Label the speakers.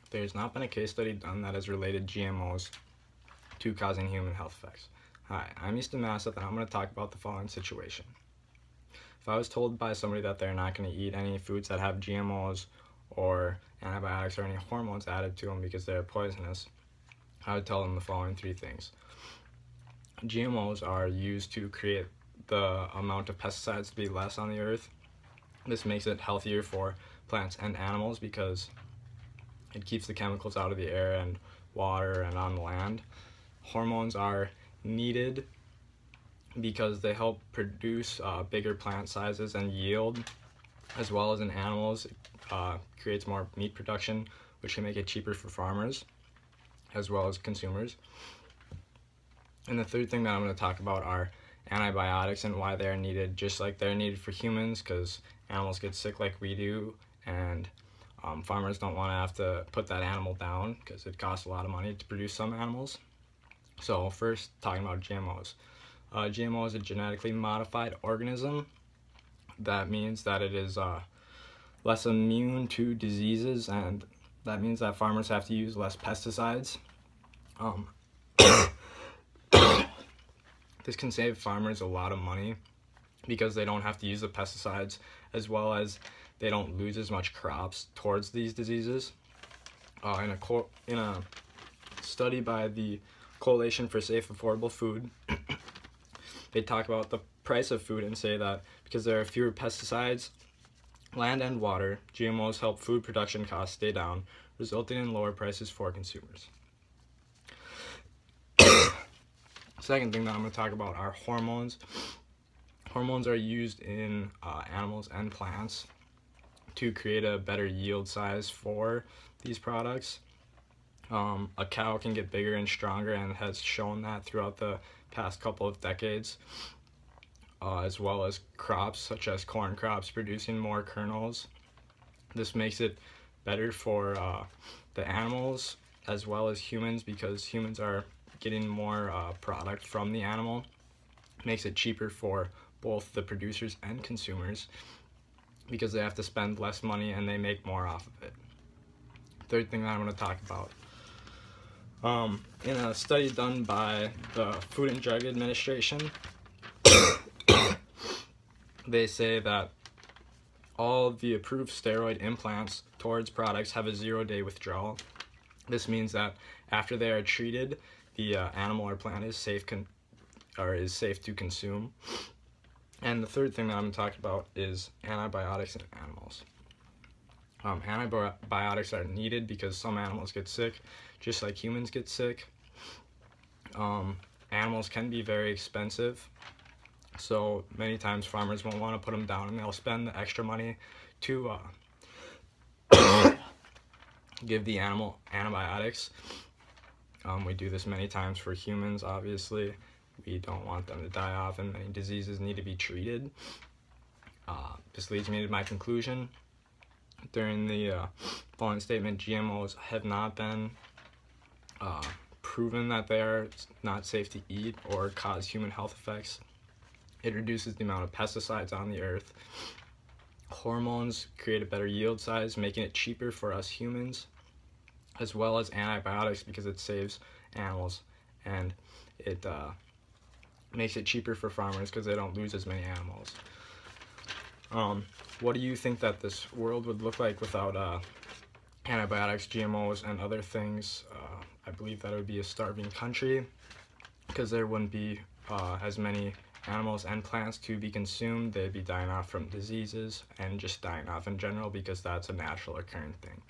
Speaker 1: There's not been a case study done that has related GMOs to causing human health effects. Hi, I'm Easton Masseth, and I'm going to talk about the following situation. If I was told by somebody that they're not going to eat any foods that have GMOs or antibiotics or any hormones added to them because they're poisonous, I would tell them the following three things. GMOs are used to create the amount of pesticides to be less on the earth. This makes it healthier for plants and animals because it keeps the chemicals out of the air and water and on the land. Hormones are needed because they help produce bigger plant sizes and yield, as well as in animals. It creates more meat production, which can make it cheaper for farmers as well as consumers. And the third thing that I'm going to talk about are antibiotics and why they're needed, just like they're needed for humans, because animals get sick like we do, and farmers don't want to have to put that animal down because it costs a lot of money to produce some animals. So first, talking about GMOs. GMO is a genetically modified organism. That means that it is less immune to diseases, and that means that farmers have to use less pesticides. This can save farmers a lot of money because they don't have to use the pesticides, as well as they don't lose as much crops towards these diseases. In a study by the Coalition for Safe Affordable Food, they talk about the price of food and say that because there are fewer pesticides, land and water, GMOs help food production costs stay down, resulting in lower prices for consumers. Second thing that I'm going to talk about are hormones. Hormones are used in animals and plants to create a better yield size for these products. A cow can get bigger and stronger, and has shown that throughout the past couple of decades, as well as crops such as corn crops producing more kernels. This makes it better for the animals as well as humans, because humans are getting more product from the animal. Makes it cheaper for both the producers and consumers because they have to spend less money and they make more off of it. Third thing that I'm going to talk about. In a study done by the Food and Drug Administration, they say that all of the approved steroid implants towards products have a 0-day withdrawal. This means that after they are treated, the animal or plant is safe to consume. And the third thing that I'm talking about is antibiotics in animals. Antibiotics are needed because some animals get sick, just like humans get sick. Animals can be very expensive, so many times farmers won't want to put them down, and they'll spend the extra money to give the animal antibiotics. We do this many times for humans, obviously. We don't want them to die off, and many diseases need to be treated. This leads me to my conclusion. During the following statement, GMOs have not been proven that they are not safe to eat or cause human health effects. It reduces the amount of pesticides on the earth. Hormones create a better yield size, making it cheaper for us humans, as well as antibiotics because it saves animals, and it makes it cheaper for farmers because they don't lose as many animals. What do you think that this world would look like without antibiotics, GMOs, and other things? I believe that it would be a starving country because there wouldn't be as many animals and plants to be consumed. They'd be dying off from diseases and just dying off in general because that's a natural occurring thing.